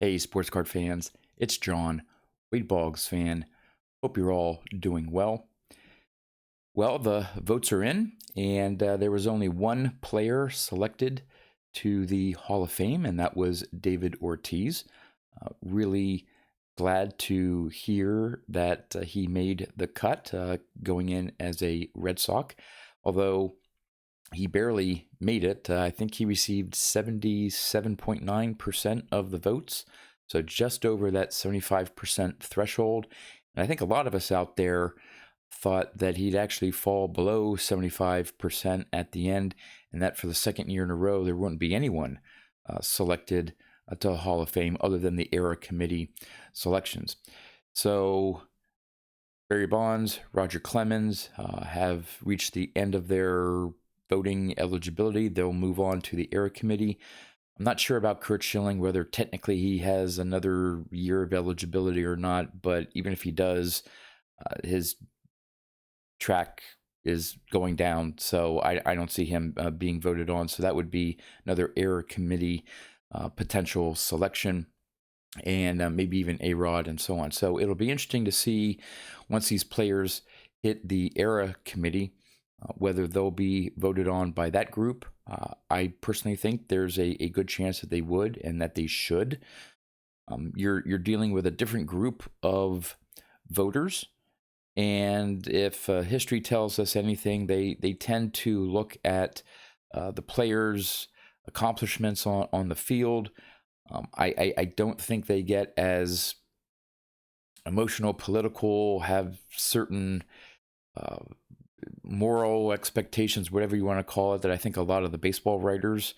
Hey, sports card fans, it's John, Wade Boggs fan. Hope you're all doing well. Well, the votes are in, and there was only one player selected to the Hall of Fame, and that was David Ortiz. Really glad to hear that he made the cut going in as a Red Sox, although he barely made it. I think he received 77.9% of the votes, so just over that 75% threshold. And I think a lot of us out there thought that he'd actually fall below 75% at the end, and that for the second year in a row, there wouldn't be anyone selected to the Hall of Fame other than the Era Committee selections. So Barry Bonds, Roger Clemens have reached the end of their voting eligibility. They'll move on to the Era Committee. I'm not sure about Curt Schilling, whether technically he has another year of eligibility or not, but even if he does, his track is going down, so I don't see him being voted on. So that would be another Era Committee potential selection, and maybe even A-Rod and so on. So it'll be interesting to see once these players hit the Era Committee, whether they'll be voted on by that group. I personally think there's a good chance that they would and that they should. You're dealing with a different group of voters, and if history tells us anything, they tend to look at the players' accomplishments on the field. I don't think they get as emotional, political, have certain uh, moral expectations, whatever you want to call it, that I think a lot of the baseball writers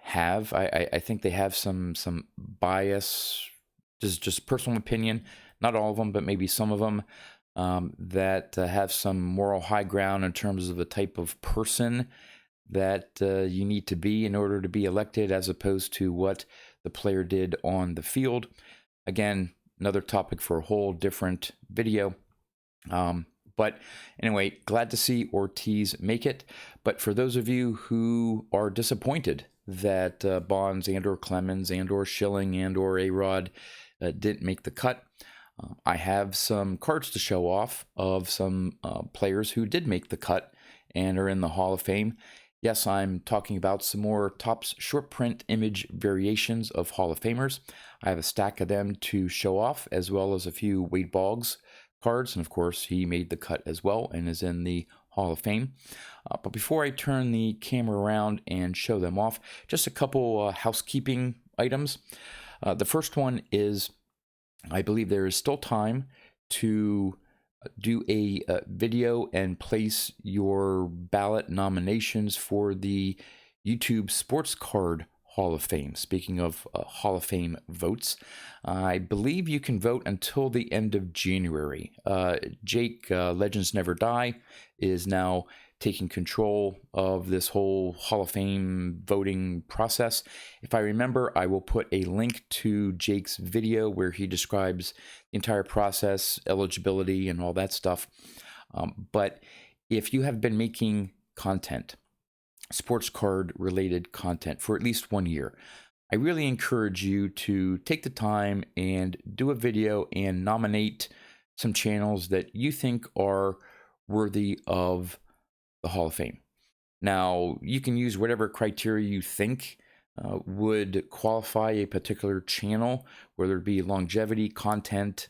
have. I think they have some bias, just personal opinion. Not all of them, but maybe some of them that have some moral high ground in terms of the type of person that you need to be in order to be elected, as opposed to what the player did on the field. Again, another topic for a whole different video. But anyway, glad to see Ortiz make it. But for those of you who are disappointed that Bonds and or Clemens and or Schilling and or A-Rod didn't make the cut, I have some cards to show off of some players who did make the cut and are in the Hall of Fame. Yes, I'm talking about some more Topps short print image variations of Hall of Famers. I have a stack of them to show off, as well as a few Wade Boggs cards, and of course he made the cut as well and is in the Hall of Fame. But before I turn the camera around and show them off, just a couple housekeeping items. The first one is, I believe there is still time to do a video and place your ballot nominations for the YouTube Sports Card Hall of Fame. Speaking of Hall of Fame votes, I believe you can vote until the end of January. Jake, Legends Never Die, is now taking control of this whole Hall of Fame voting process. If I remember, I will put a link to Jake's video where he describes the entire process, eligibility, and all that stuff. But if you have been making content, sports card related content, for at least 1 year, I really encourage you to take the time and do a video and nominate some channels that you think are worthy of the Hall of Fame. Now, you can use whatever criteria you think would qualify a particular channel, whether it be longevity, content,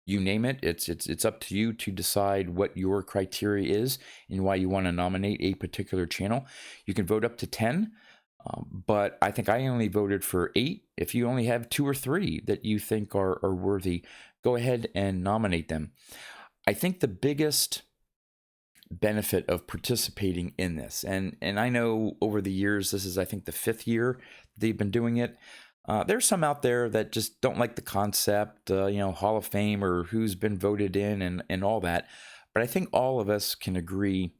you name it. It's up to you to decide what your criteria is and why you want to nominate a particular channel. You can vote up to 10, but I think I only voted for 8. If you only have 2 or 3 that you think are worthy, go ahead and nominate them. I think the biggest benefit of participating in this, and I know over the years, this is I think the 5th year they've been doing it. There's some out there that just don't like the concept, Hall of Fame or who's been voted in and all that. But I think all of us can agree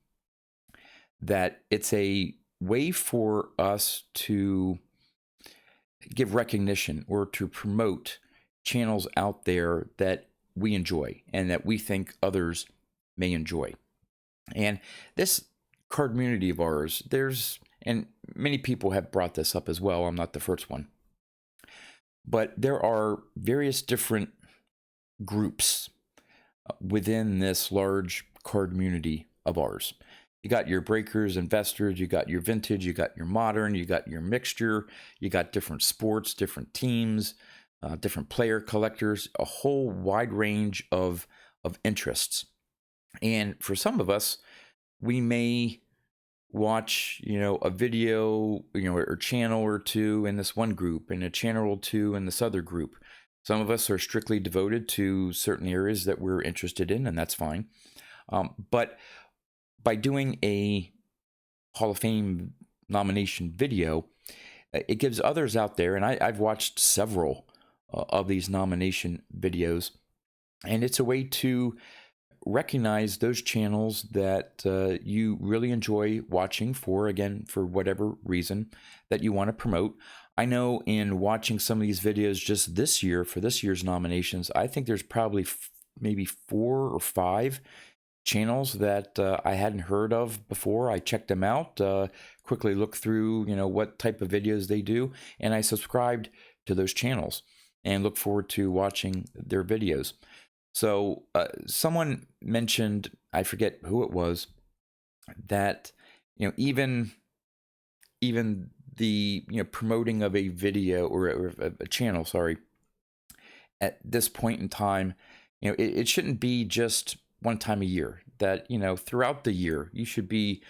that it's a way for us to give recognition or to promote channels out there that we enjoy and that we think others may enjoy. And this card community of ours, and many people have brought this up as well, I'm not the first one, But there are various different groups within this large card community of ours. You got your breakers, investors, you got your vintage, you got your modern, you got your mixture, you got different sports, different teams, different player collectors, a whole wide range of interests. And for some of us, we may watch, a video, or channel or two in this one group and a channel or two in this other group. Some of us are strictly devoted to certain areas that we're interested in, and that's fine. But by doing a Hall of Fame nomination video, it gives others out there, and I've watched several of these nomination videos, and it's a way to recognize those channels that you really enjoy watching for whatever reason that you want to promote. I know in watching some of these videos just this year for this year's nominations, I think there's probably maybe 4 or 5 channels that I hadn't heard of before. I checked them out, quickly looked through, what type of videos they do, and I subscribed to those channels and look forward to watching their videos. So someone mentioned, I forget who it was, that even the promoting of a video or a channel, sorry, at this point in time, it shouldn't be just one time a year. That throughout the year you should be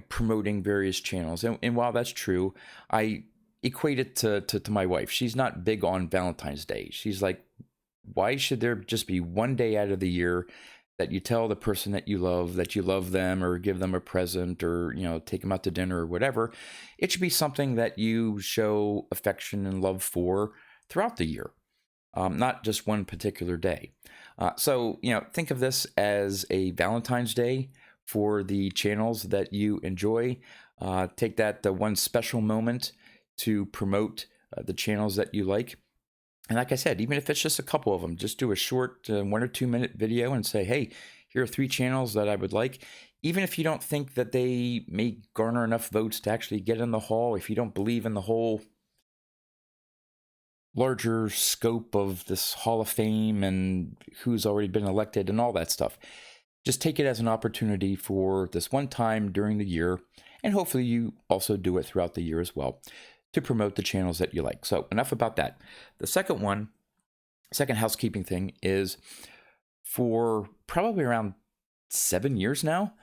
promoting various channels. And while that's true, I equate it to my wife. She's not big on Valentine's Day. She's like, why should there just be one day out of the year that you tell the person that you love them, or give them a present, or take them out to dinner or whatever? It should be something that you show affection and love for throughout the year, not just one particular day. So think of this as a Valentine's Day for the channels that you enjoy. Take that one special moment to promote the channels that you like. And like I said, even if it's just a couple of them, just do a short 1 or 2 minute video and say, hey, here are 3 channels that I would like. Even if you don't think that they may garner enough votes to actually get in the hall, if you don't believe in the whole larger scope of this Hall of Fame and who's already been elected and all that stuff, just take it as an opportunity for this one time during the year, and hopefully you also do it throughout the year as well, to promote the channels that you like. So enough about that. The second housekeeping thing is, for probably around 7 years now,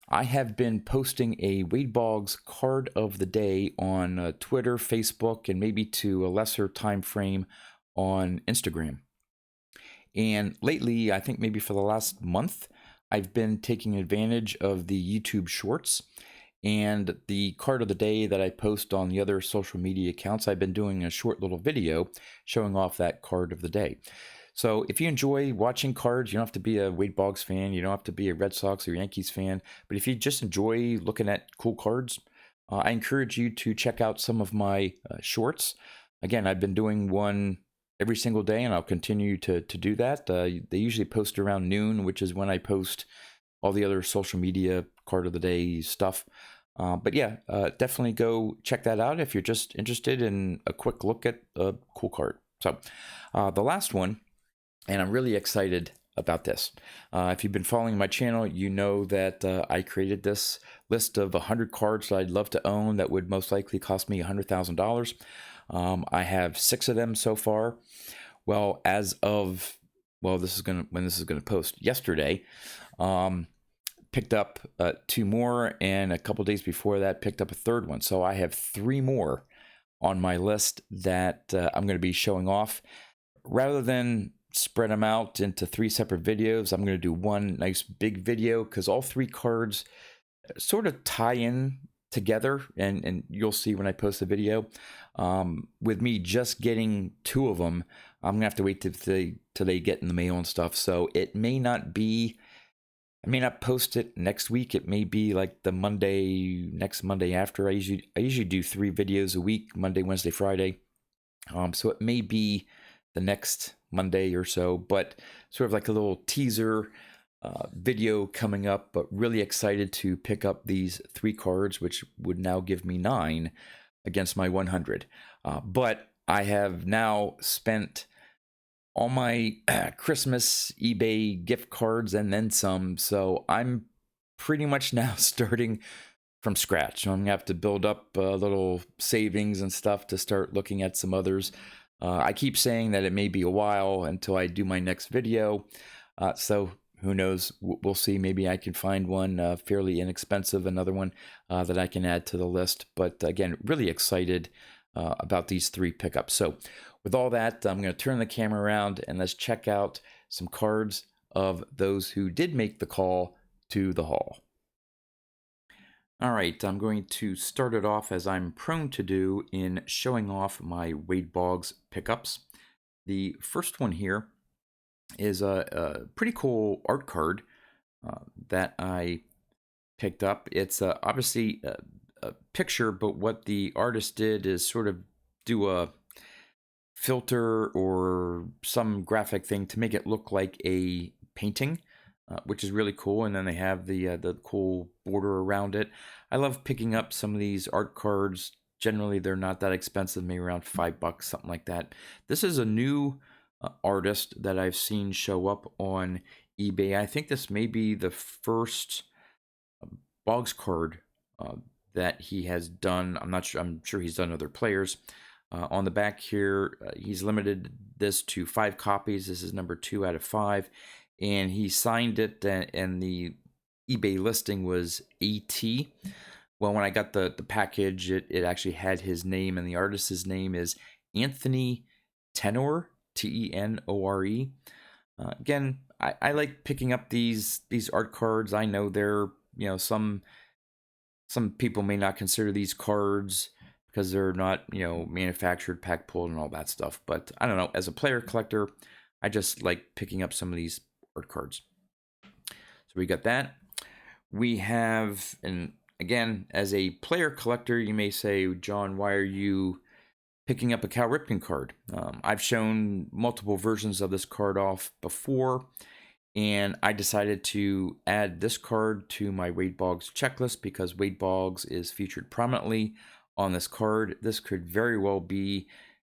I have been posting a Wade Boggs card of the day on Twitter, Facebook, and maybe to a lesser time frame on Instagram. And lately, I think maybe for the last month, I've been taking advantage of the YouTube Shorts. And the card of the day that I post on the other social media accounts, I've been doing a short little video showing off that card of the day. So if you enjoy watching cards, you don't have to be a Wade Boggs fan, you don't have to be a Red Sox or Yankees fan, but if you just enjoy looking at cool cards, I encourage you to check out some of my shorts. Again, I've been doing one every single day, and I'll continue to do that. They usually post around noon, which is when I post all the other social media card of the day stuff. But yeah, definitely go check that out if you're just interested in a quick look at a cool card. So the last one, and I'm really excited about this. If you've been following my channel, you know that I created this list of 100 cards that I'd love to own that would most likely cost me $100,000. I have 6 of them so far. Well, as of, when this is gonna post, yesterday, picked up 2 more, and a couple days before that picked up a 3rd one. So I have 3 more on my list that I'm going to be showing off. Rather than spread them out into 3 separate videos, I'm going to do one nice big video, because all 3 cards sort of tie in together, and you'll see when I post the video. With me just getting 2 of them, I'm gonna have to wait till they get in the mail and stuff. So it may not be, I may not post it next week. It may be like the next Monday after. I usually do 3 videos a week, Monday, Wednesday, Friday. So it may be the next Monday or so, but sort of like a little teaser video coming up. But really excited to pick up these 3 cards, which would now give me 9 against my 100. But I have now spent all my Christmas eBay gift cards and then some, so I'm pretty much now starting from scratch. I'm gonna have to build up little savings and stuff to start looking at some others. I keep saying that it may be a while until I do my next video, so who knows? We'll see. Maybe I can find one fairly inexpensive, another one that I can add to the list. But again, really excited about these 3 pickups. So with all that, I'm going to turn the camera around and let's check out some cards of those who did make the call to the haul. All right, I'm going to start it off as I'm prone to do in showing off my Wade Boggs pickups. The first one here is a pretty cool art card that I picked up. It's obviously a picture, but what the artist did is sort of do a filter or some graphic thing to make it look like a painting. Which is really cool, and then they have the cool border around it. I love picking up some of these art cards. Generally, they're not that expensive, maybe around $5, something like that. This is a new artist that I've seen show up on eBay. I think this may be the first Boggs card that he has done. I'm not sure. I'm sure he's done other players. On the back here, he's limited this to 5 copies. This is number 2 out of 5. And he signed it, and the eBay listing was AT. Well, when I got the package, it actually had his name, and the artist's name is Anthony Tenore, Tenore. Again, I like picking up these art cards. I know they're, you know, some people may not consider these cards because they're not, you know, manufactured, pack pulled, and all that stuff. But I don't know. As a player collector, I just like picking up some of these art cards. So we got that. We have, and again, as a player collector, you may say, John, why are you picking up a Cal Ripken card? I've shown multiple versions of this card off before, and I decided to add this card to my Wade Boggs checklist because Wade Boggs is featured prominently on this card. This could very well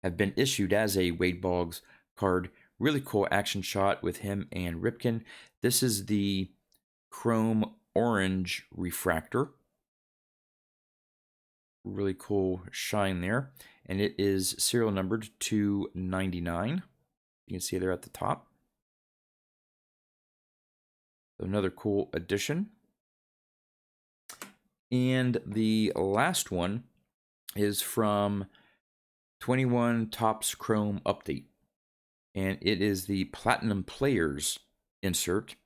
have been issued as a Wade Boggs card. Really cool action shot with him and Ripken. This is the chrome orange refractor. Really cool shine there. And it is serial numbered 299. You can see there at the top. Another cool addition. And the last one is from 21 Topps Chrome Update. And it is the Platinum Players insert.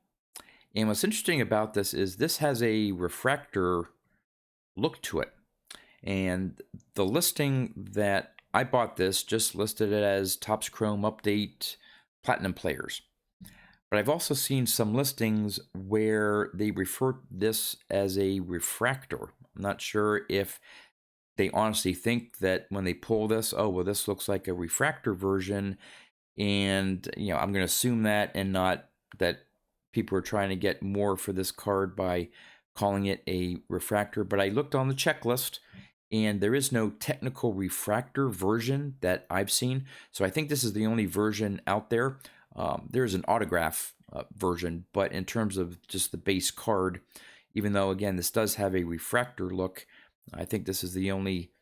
And what's interesting about this is this has a refractor look to it. And the listing that I bought this just listed it as Topps Chrome Update Platinum Players. But I've also seen some listings where they refer this as a refractor. I'm not sure if they honestly think that when they pull this, oh, well, this looks like a refractor version. And, you know, I'm going to assume that and not that people are trying to get more for this card by calling it a refractor. But I looked on the checklist and there is no technical refractor version that I've seen. So I think this is the only version out there. There's an autograph version, but in terms of just the base card, even though, again, this does have a refractor look, I think this is the only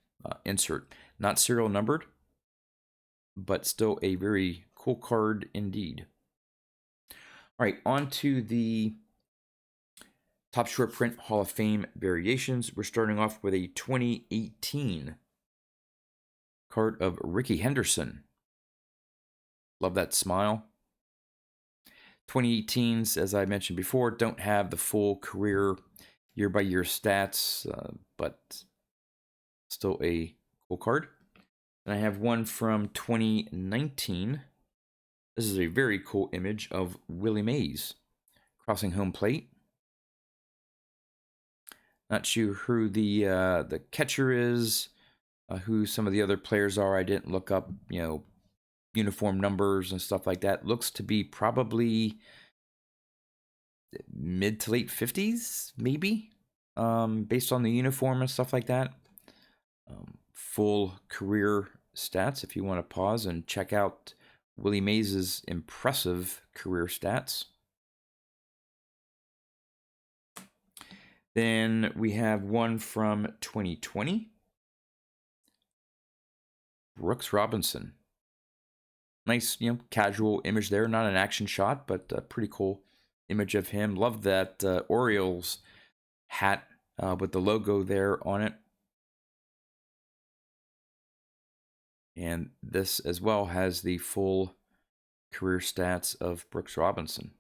insert. Not serial numbered, but still a very cool card indeed. All right, on to the Topps Short Print Hall of Fame variations. We're starting off with a 2018 card of Rickey Henderson. Love that smile. 2018s, as I mentioned before, don't have the full career year-by-year stats, but still a cool card. And I have one from 2019. This is a very cool image of Willie Mays crossing home plate. Not sure who the catcher is, who some of the other players are. I didn't look up, you know, uniform numbers and stuff like that. Looks to be probably mid to late 50s, maybe, based on the uniform and stuff like that. Full career stats if you want to pause and check out Willie Mays' impressive career stats. Then we have one from 2020. Brooks Robinson. Nice, casual image there. Not an action shot, but a pretty cool image of him. Love that Orioles hat with the logo there on it. And this as well has the full career stats of Brooks Robinson.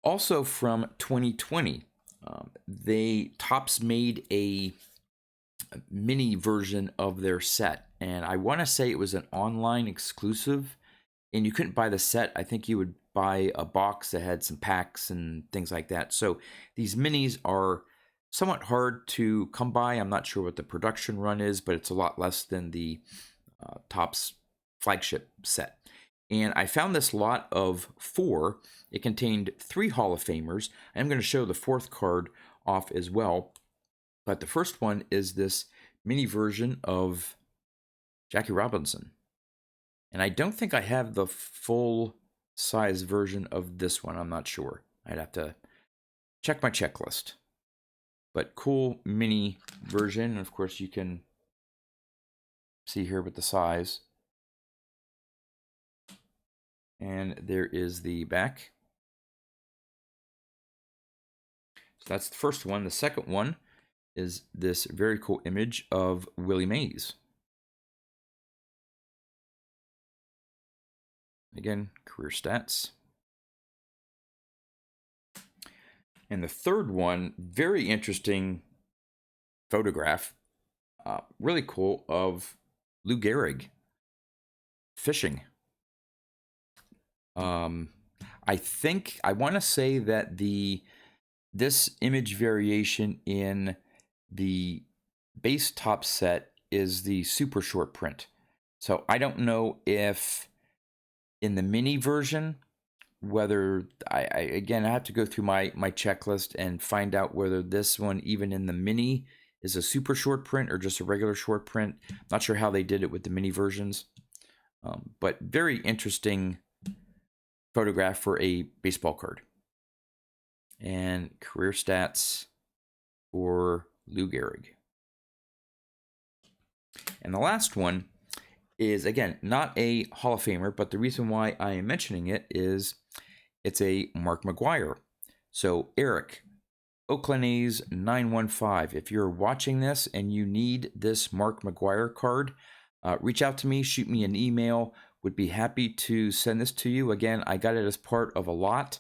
Also from 2020, Topps made a mini version of their set, and I want to say it was an online exclusive, and you couldn't buy the set. I think you would buy a box that had some packs and things like that. So these minis are somewhat hard to come by. I'm not sure what the production run is, but it's a lot less than the Topps flagship set. And I found this lot of 4. It contained 3 Hall of Famers. I'm going to show the 4th card off as well. But the first one is this mini version of Jackie Robinson. And I don't think I have the full size version of this one. I'm not sure. I'd have to check my checklist. But cool mini version. And of course, you can see here with the size. And there is the back. So that's the first one. The second one is this very cool image of Willie Mays. Again, career stats. And the third one, very interesting photograph, really cool, of Lou Gehrig fishing. I think I want to say that this image variation in the base Topps set is the super short print. So I don't know if in the mini version, whether again, I have to go through my checklist and find out whether this one, even in the mini, is a super short print or just a regular short print. Not sure how they did it with the mini versions, but very interesting photograph for a baseball card. And career stats for Lou Gehrig. And the last one is, again, not a Hall of Famer, but the reason why I am mentioning it is it's a Mark McGwire. So Eric, Oakland A's 915. If you're watching this and you need this Mark McGwire card, reach out to me, shoot me an email. Would be happy to send this to you. Again, I got it as part of a lot.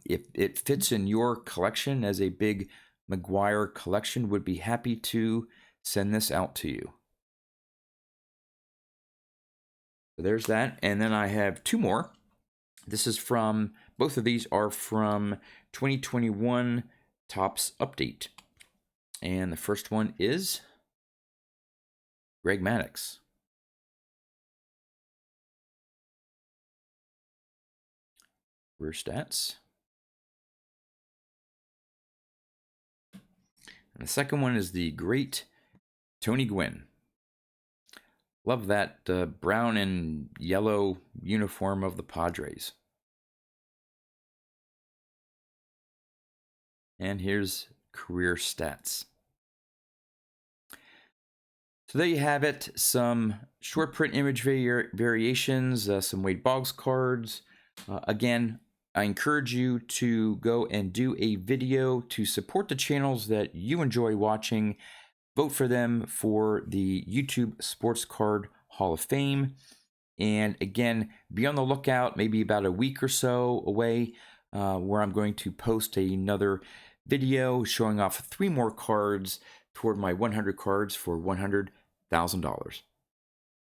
If it fits in your collection as a big McGwire collection, would be happy to send this out to you. So there's that. And then I have 2 more. This is from, both of these are from 2021 Topps Update. And the first one is Greg Maddux. Career stats. And the second one is the great Tony Gwynn. Love that brown and yellow uniform of the Padres. And here's career stats. So there you have it. Some short print image variations, some Wade Boggs cards. Again, I encourage you to go and do a video to support the channels that you enjoy watching. Vote for them for the YouTube Sports Card Hall of Fame. And again, be on the lookout, maybe about a week or so away, where I'm going to post another video showing off 3 more cards toward my 100 cards for $100,000.